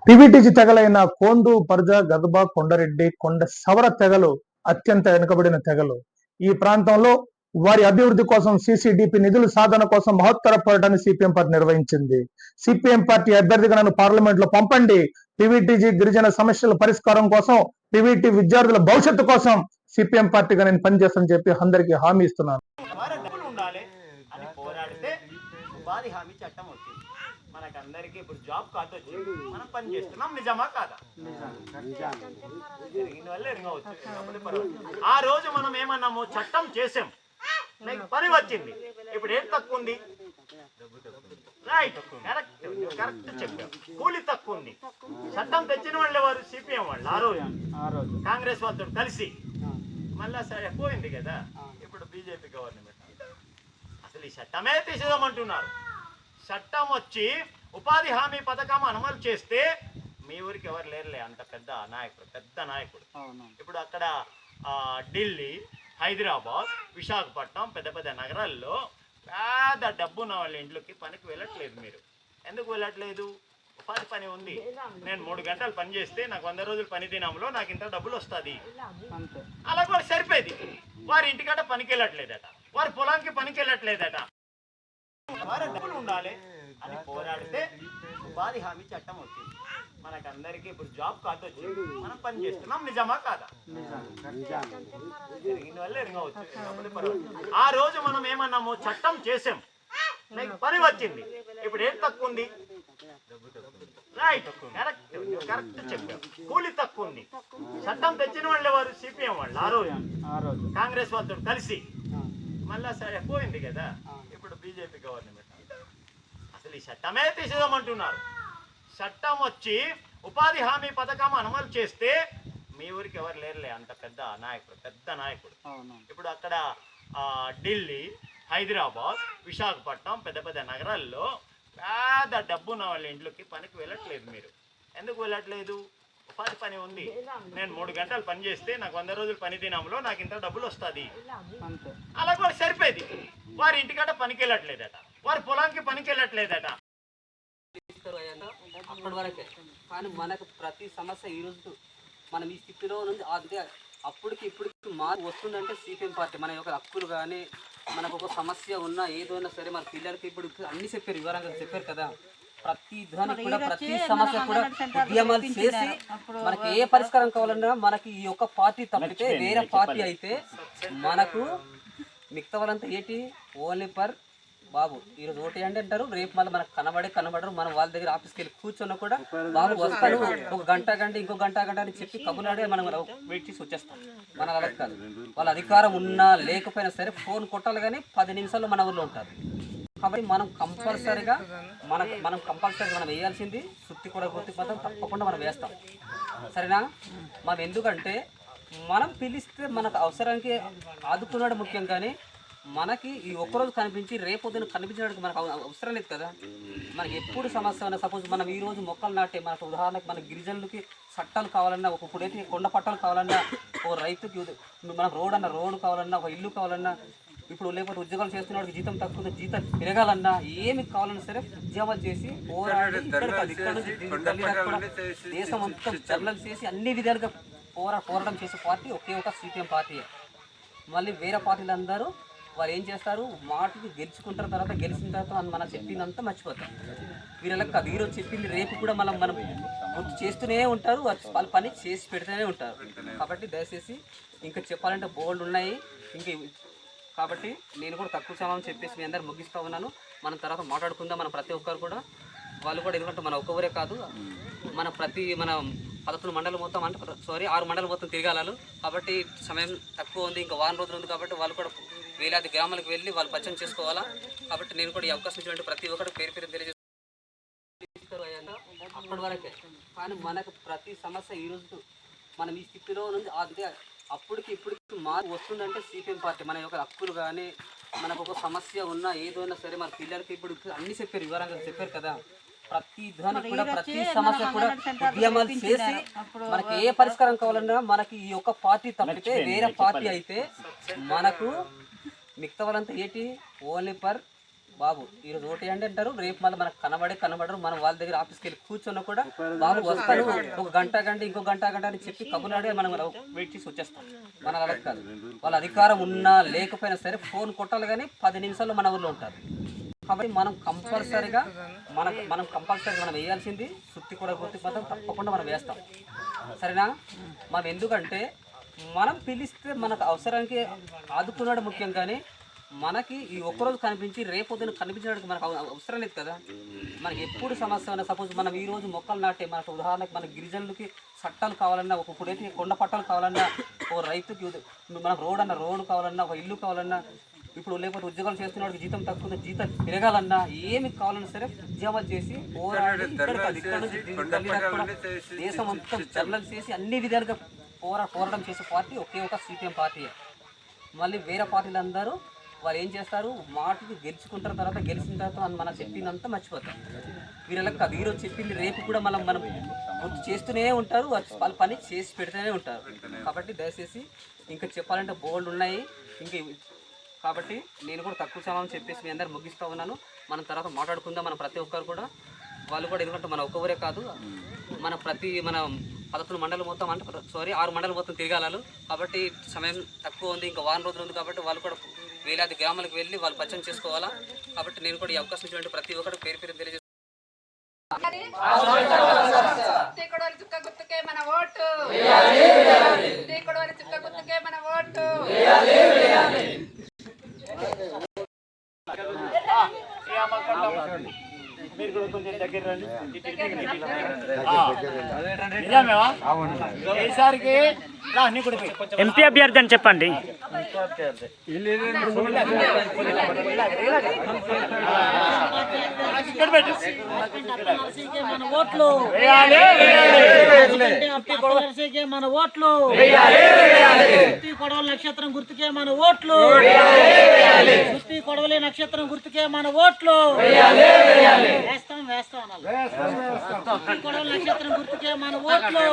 పివిటిజి తెగలైన కోండు, పర్జ, గదబ, కొండరెడ్డి, కొండ సవర తెగలు అత్యంత వెనుకబడిన తెగలు. ఈ ప్రాంతంలో వారి అభివృద్ధి కోసం సిసిడిపి నిధుల సాధన కోసం మహత్తర పోరాటాన్ని సిపిఎం పార్టీ నిర్వహించింది. సిపిఎం పార్టీ అభ్యర్థిగా నన్ను పార్లమెంట్ లో పంపండి, పివిటిజి గిరిజన సమస్యల పరిష్కారం కోసం, పివిటి విద్యార్థుల భవిష్యత్తు కోసం సిపిఎం పార్టీగా నేను పనిచేస్తానని చెప్పి అందరికీ హామీ ఇస్తున్నాను. మనకందరికీ ఇప్పుడు జాబ్ కార్డు వచ్చింది, మనం పని చేస్తున్నాం. నిజమా కాదా? జరిగిన వల్ల ఆ రోజు మనం ఏమన్నాము, చట్టం చేసాం, పని వచ్చింది. ఇప్పుడు ఏం తక్కువ ఉంది? రైట్, కరెక్ట్ చెప్పాం. కూలి తక్కువ ఉంది. చట్టం తెచ్చిన వాళ్ళే వారు సిపిఎం వాళ్ళు. ఆ రోజు కాంగ్రెస్ వాళ్ళతో కలిసి మళ్ళా సరే పోయింది కదా. ఇప్పుడు బీజేపీ గవర్నమెంట్ అసలు ఈ చట్టమే తీసేదామంటున్నారు. చట్టం వచ్చి ఉపాధి హామీ పథకం అమలు చేస్తే మీ ఊరికి ఎవరు లేరులే, అంత పెద్ద నాయకుడు. ఇప్పుడు అక్కడ ఢిల్లీ, హైదరాబాద్, విశాఖపట్నం పెద్ద పెద్ద నగరాల్లో పెద్ద డబ్బున్న వాళ్ళ ఇంట్లోకి పనికి వెళ్ళట్లేదు. మీరు ఎందుకు వెళ్ళట్లేదు? ఉపాధి పని ఉంది. నేను 3 గంటలు పని చేస్తే నాకు 100 రోజులు పని దినంలో నాకు ఇంత డబ్బులు వస్తుంది. అలా కూడా సరిపోయింది. వారి ఇంటికట పనికి వెళ్ళట్లేదట, వారి పొలానికి పనికి వెళ్ళట్లేదట. డబ్బులు ఉండాలి అని పోరాడితే ఉపాధి హామీ చట్టం వచ్చింది. మనకందరికీ ఇప్పుడు జాబ్ కార్డు వచ్చింది, మనం పని చేస్తున్నాం. నిజమా కాదా? జరిగిన వల్ల ఆ రోజు మనం ఏమన్నాము, చట్టం చేసాం, పని వచ్చింది. ఇప్పుడు ఏం తక్కువ ఉంది? రైట్, కరెక్ట్ చెప్పాం. కూలి తక్కువ ఉంది. చట్టం తెచ్చిన వాళ్ళే వారు సిపిఎం వాళ్ళు. ఆ రోజు కాంగ్రెస్ వాళ్ళతో కలిసి మళ్ళా సరే పోయింది కదా. ఇప్పుడు బీజేపీ గవర్నమెంట్ అసలు ఈ చట్టమే తీసేదామంటున్నారు. చట్టం వచ్చి ఉపాధి హామీ పథకం అమలు చేస్తే మీ ఊరికి ఎవరు లేరులే, అంత పెద్ద నాయకుడు. ఇప్పుడు అక్కడ ఢిల్లీ, హైదరాబాద్, విశాఖపట్నం పెద్ద పెద్ద నగరాల్లో పెద్ద డబ్బున్న వాళ్ళ ఇంట్లోకి పనికి వెళ్ళట్లేదు. మీరు ఎందుకు వెళ్ళట్లేదు? ఉపాధి పని ఉంది. నేను 3 గంటలు పని చేస్తే నాకు 100 రోజులు పని దినంలో నాకు ఇంత డబ్బులు వస్తుంది. అలా కూడా సరిపోయింది. వారి ఇంటికట పనికి వెళ్ళట్లేదట, వారి పొలానికి పనికి వెళ్ళట్లేదట. అప్పటి వరకే. కానీ మనకు ప్రతి సమస్య ఈరోజు మనం ఈ స్థితిలో నుంచి అంటే అప్పటికి ఇప్పటికి మార్పు వస్తుందంటే సిపిఎం పార్టీ మన యొక్క హక్కులు కానీ, మనకు ఒక సమస్య ఉన్నా ఏదైనా సరే మన పిల్లలకి ఇప్పుడు అన్ని చెప్పారు, వివరంగా చెప్పారు కదా. ప్రతి దానికి కూడా ప్రతి సమస్య కూడా ఉద్యమాలు చేసి మనకి ఏ పరిష్కారం కావాలన్నా మనకి ఈ యొక్క పార్టీ తప్పితే వేరే పార్టీ అయితే మనకు మిగతా వాళ్ళంతా ఏంటి ఓన్లీ పర్ బాబు ఈరోజు ఓటు వేయండి అంటారు, రేపు మళ్ళీ మనకు కనబడరు. మనం వాళ్ళ దగ్గర ఆఫీస్కి వెళ్ళి కూర్చున్నా కూడా బాబు వస్తాడు, ఒక గంట ఇంకో గంట అని చెప్పి కబులాడే మనం వెయిట్ చేసి వచ్చేస్తాం. మన అలా కాదు. వాళ్ళ అధికారం ఉన్నా లేకపోయినా సరే ఫోన్ కొట్టాలి కానీ 10 నిమిషాల్లో మన ఊళ్ళో ఉంటారు. కాబట్టి మనం కంపల్సరీగా మనం వేయాల్సింది సుత్తి కూడా గుర్తి మాత్రం తప్పకుండా మనం వేస్తాం. సరేనా? మనం ఎందుకంటే మనం పిలిస్తే మనకు అవసరానికి ఆదుకున్నాడు ముఖ్యం, కానీ మనకి ఈ ఒక్కరోజు కనిపించి రేపొద్దున కనిపించడానికి మనకు అవసరం లేదు కదా. మనకి ఎప్పుడు సమస్య ఉన్నా, సపోజ్ మనం ఈరోజు మొక్కలు నాటే మనకు ఉదాహరణకు మన గిరిజనులకి చట్టాలు కావాలన్నా, ఇప్పుడైతే కొండ పట్టాలు కావాలన్నా, ఓ రైతుకి మనకు రోడ్డు కావాలన్నా, ఒక ఇల్లు కావాలన్నా, ఇప్పుడు లేకపోతే ఉద్యోగాలు చేస్తున్న జీతం తక్కువ, జీతం పెరగాలన్నా, ఏమి కావాలన్నా సరే ఉద్యమాలు చేసి పోరాడి ఇక్కడ నుంచి దేశం మొత్తం చర్యలు చేసి అన్ని విధాలుగా పోరాటం చేసే పార్టీ ఒకే ఒక సిపిఎం పార్టీ. మళ్ళీ వేరే పార్టీలు అందరూ వాళ్ళు ఏం చేస్తారు, మాటకి గెలుచుకుంటారు, తర్వాత గెలిచిన తర్వాత మనం చెప్పిందంతా మర్చిపోతారు. వీళ్ళ కాదు, ఈరోజు చెప్పింది రేపు కూడా మనం గుర్తు చేస్తూనే ఉంటారు, వాళ్ళ పని చేసి పెడుతూనే ఉంటారు. కాబట్టి దయచేసి ఇంకా చెప్పాలంటే బోల్డ్ ఉన్నాయి ఇంకా. కాబట్టి నేను కూడా తక్కువ సమయం చెప్పేసి మీ అందరు ముగిస్తూ ఉన్నాను. మనం తర్వాత మాట్లాడుకుందాం. మన ప్రతి ఒక్కరు కూడా వాళ్ళు కూడా, ఎందుకంటే మన ఒక్కవరే కాదు, మన 13 మండలం మొత్తం అంటే 6 మండలం మొత్తం తిరగాలి. కాబట్టి సమయం తక్కువ ఉంది, ఇంకా వారం రోజులు ఉంది. కాబట్టి వాళ్ళు కూడా వేలాది గ్రామాలకు వెళ్ళి వాళ్ళు పరిచయం చేసుకోవాలా. కాబట్టి నేను కూడా ఈ అవకాశం ఇచ్చినట్టు ప్రతి ఒక్కరు పేరు తెలియజేస్తారు అప్పటి వరకే. కానీ మనకు ప్రతి సమస్య ఈరోజు మనం ఈ స్థితిలో నుంచి అంటే అప్పటికి ఇప్పటికి మార్పు వస్తుందంటే సిపిఎం పార్టీ మన యొక్క హక్కులు కానీ, మనకు ఒక సమస్య ఉన్నా ఏదైనా సరే మన పిల్లలకి ఇప్పుడు అన్ని చెప్పారు, వివరంగా చెప్పారు కదా. ప్రతి దానికి కూడా ప్రతి సమస్య కూడా ఉద్యమాలు చేసి మనకి ఏ పరిష్కారం కావాలన్నా మనకి ఈ యొక్క పార్టీ తప్పితే వేరే పార్టీ అయితే మనకు మిగతా వాళ్ళంతా ఏంటి ఓన్లీ పర్ బాబు ఈరోజు ఓటు వేయండి అంటారు, రేపు మళ్ళీ మనకు కనబడరు. మనం వాళ్ళ దగ్గర ఆఫీస్కి వెళ్ళి కూర్చున్నా కూడా బాబు వస్తారు, ఒక గంట ఇంకో గంట అని చెప్పి కబుర్లాడి మనం వెయిట్ చేసి వచ్చేస్తాం. మన వాళ్ళకి కాదు, వాళ్ళ అధికారం ఉన్నా లేకపోయినా సరే ఫోన్ కొట్టాలి కానీ 10 నిమిషాల్లో మన ఊళ్ళో ఉంటారు. కాబట్టి మనం కంపల్సరీగా మనం వేయాల్సింది సుత్తి కూడా గుర్తు మాత్రం తప్పకుండా మనం వేస్తాం, సరేనా? మనం ఎందుకంటే మనం పిలిస్తే మనకు అవసరానికి ఆదుకున్నాడు ముఖ్యం, కానీ మనకి ఈ ఒక్కరోజు కనిపించి రేపొద్దున కనిపించడానికి మనకు అవసరం లేదు కదా. మనకి ఎప్పుడు సమస్య ఉన్నా, సపోజ్ మనం ఈ రోజు మొక్కలు నాటే, మనకు ఉదాహరణకు మన గిరిజనులకి చట్టాలు కావాలన్నా, ఇప్పుడైతే కొండ పట్టాలు కావాలన్నా, ఓ రైతుకి మనకు రోడ్డు కావాలన్నా, ఒక ఇల్లు కావాలన్నా, ఇప్పుడు లేకపోతే ఉద్యోగాలు చేస్తున్నవాడికి జీతం తక్కువ, జీతం పెరగాలన్నా, ఏమి కావాలన్నా సరే ఉద్యమాలు చేసి పోరాడి ఇక్కడ నుంచి దేశం మొత్తం చర్యలు చేసి అన్ని విధాలుగా పోరాటం చేసే పార్టీ ఒకే ఒక సిపిఎం పార్టీ. మళ్ళీ వేరే పార్టీలు అందరూ వాళ్ళు ఏం చేస్తారు, మాటకి గెలుచుకుంటారు, తర్వాత గెలిచిన తర్వాత మనం చెప్పిందంతా మర్చిపోతారు. వీళ్ళకి కాదు, ఈరోజు చెప్పింది రేపు కూడా మనం గుర్తు చేస్తూనే ఉంటారు, వాళ్ళ పని చేసి పెడుతూనే ఉంటారు. కాబట్టి దయచేసి ఇంకా చెప్పాలంటే బోల్డ్ ఉన్నాయి ఇంకా. కాబట్టి నేను కూడా తక్కువ సమయం చెప్పేసి మీ అందరు ముగిస్తూ ఉన్నాను. మనం తర్వాత మాట్లాడుకుందాం. మన ప్రతి ఒక్కరు కూడా వాళ్ళు కూడా, ఎందుకంటే మన ఒక్కవరే కాదు, మన 11 మండలం మొత్తం అంటే 6 మండలం మొత్తం తిరగాలి. కాబట్టి సమయం తక్కువ ఉంది, ఇంకా వారం రోజులు ఉంది. కాబట్టి వాళ్ళు కూడా వేలాది గ్రామాలకు వెళ్ళి వాళ్ళు భజన చేసుకోవాలా. కాబట్టి నేను కూడా ఈ అవకాశం ఇచ్చినట్టు ప్రతి ఒక్కరు పేరు తెలియజేస్తాను. చుక్క గుర్తుకే మన ఓటు, చుక్క గుర్తుకే మన ఓటు. మీరు కూడా కొంచెం దగ్గర రండి. ఈసారికి ఎంపీ అభ్యర్థి అని చెప్పండి. మన ఓట్లు మన ఓట్లు, కొడవలి నక్షత్రం గుర్తుకే మన ఓట్లు, కొడవలి నక్షత్రం గుర్తుకే మన ఓట్లు వేస్తాం. కొడవలి నక్షత్రం గుర్తుకే మన ఓట్లు.